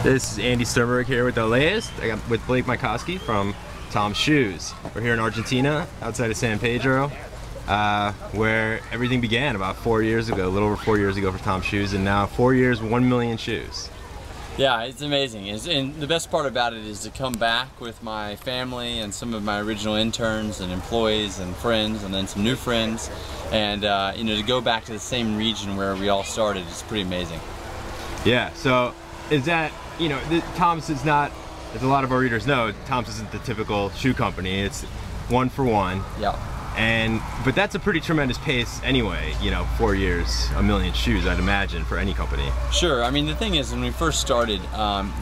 This is Andy Sternberg here with the latest. I got with Blake Mycoskie from TOMS Shoes. We're here in Argentina, outside of San Pedro, where everything began about 4 years ago, a little over 4 years ago for TOMS Shoes, and now 4 years, 1 million shoes. Yeah, it's amazing. And the best part about it is to come back with my family and some of my original interns and employees and friends, and then some new friends, and you know, to go back to the same region where we all started is pretty amazing. Yeah. So is that, you know, TOMS is not, as a lot of our readers know, TOMS isn't the typical shoe company. It's one for one. Yeah. But that's a pretty tremendous pace anyway, you know, 4 years, 1 million shoes, I'd imagine, for any company. Sure. I mean, the thing is, when we first started,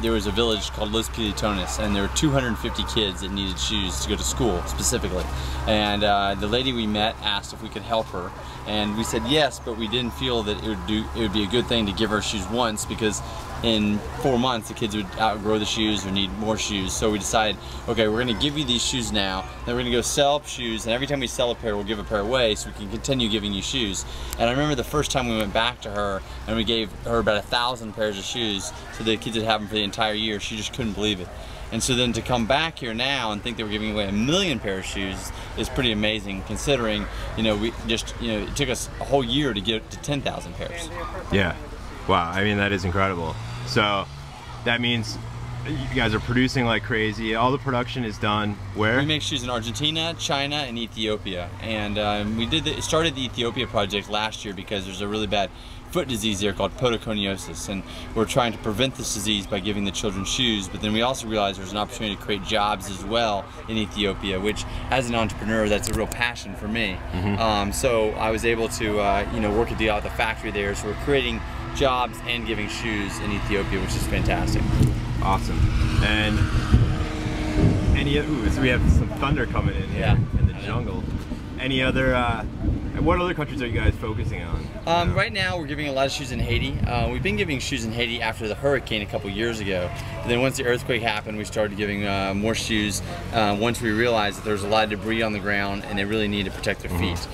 there was a village called Los Pilotones, and there were 250 kids that needed shoes to go to school, specifically. And the lady we met asked if we could help her, and we said yes, but we didn't feel that it would be a good thing to give her shoes once, because in 4 months the kids would outgrow the shoes or need more shoes. So we decided, okay, we're going to give you these shoes now, then we're going to go sell shoes, and every time we sell a pair, we'll give a pair away so we can continue giving you shoes. And I remember the first time we went back to her and we gave her about 1,000 pairs of shoes so the kids would have them for the entire year. She just couldn't believe it. And so then to come back here now and think that we're giving away 1 million pairs of shoes is pretty amazing, considering, you know, it took us a whole year to get to 10,000 pairs. Yeah. Wow, I mean, that is incredible. So that means you guys are producing like crazy. All the production is done where? We make shoes in Argentina, China, and Ethiopia. And we started the Ethiopia project last year because there's a really bad foot disease there called podoconiosis, and we're trying to prevent this disease by giving the children shoes. But then we also realized there's an opportunity to create jobs as well in Ethiopia, which, as an entrepreneur, that's a real passion for me. Mm-hmm. So I was able to you know, work a deal out at the factory there, so we're creating jobs and giving shoes in Ethiopia, which is fantastic. Awesome. And so we have some thunder coming in here in the jungle. Any other what other countries are you guys focusing on? Right now we're giving a lot of shoes in Haiti. We've been giving shoes in Haiti after the hurricane a couple years ago. But then once the earthquake happened, we started giving more shoes once we realized that there was a lot of debris on the ground and they really need to protect their feet.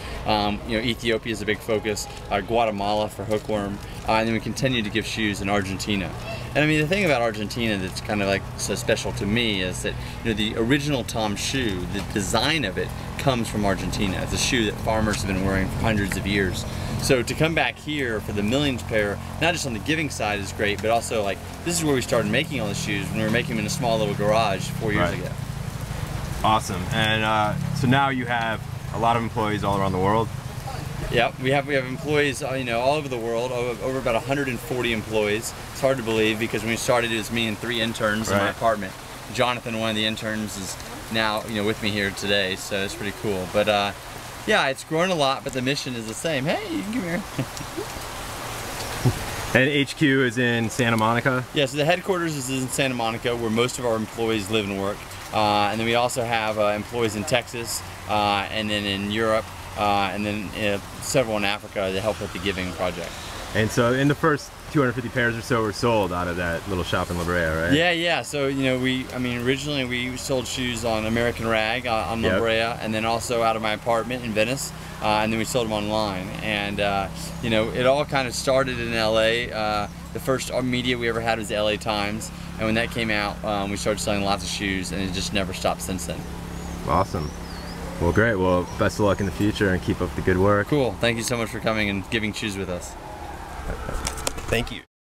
You know, Ethiopia is a big focus, Guatemala for hookworm, and then we continue to give shoes in Argentina. And I mean, the thing about Argentina that's kind of like so special to me is that, you know, the original TOMS shoe, the design of it comes from Argentina. It's a shoe that farmers have been wearing for hundreds of years. So to come back here for the millionth pair, not just on the giving side is great, but also like, this is where we started making all the shoes, when we were making them in a small little garage 4 years ago. Awesome. And so now you have a lot of employees all around the world. Yeah, we have employees, you know, all over the world, over about 140 employees. It's hard to believe because when we started, it was me and 3 interns in my apartment. Jonathan, one of the interns, is now, you know, with me here today, so it's pretty cool. But yeah, it's grown a lot, but the mission is the same. Hey, you can come here. And HQ is in Santa Monica? Yeah, so the headquarters is in Santa Monica, where most of our employees live and work. And then we also have employees in Texas, and then in Europe, and then several in Africa to help with the giving project. And so in the first 250 pairs or so were sold out of that little shop in La Brea, right? Yeah. So, you know, originally we sold shoes on American Rag on La Brea, and then also out of my apartment in Venice, and then we sold them online. And, you know, it all kind of started in LA. The first media we ever had was the LA Times, and when that came out, we started selling lots of shoes, and it just never stopped since then. Awesome. Well, great. Well, best of luck in the future and keep up the good work. Cool. Thank you so much for coming and giving shoes with us. Thank you.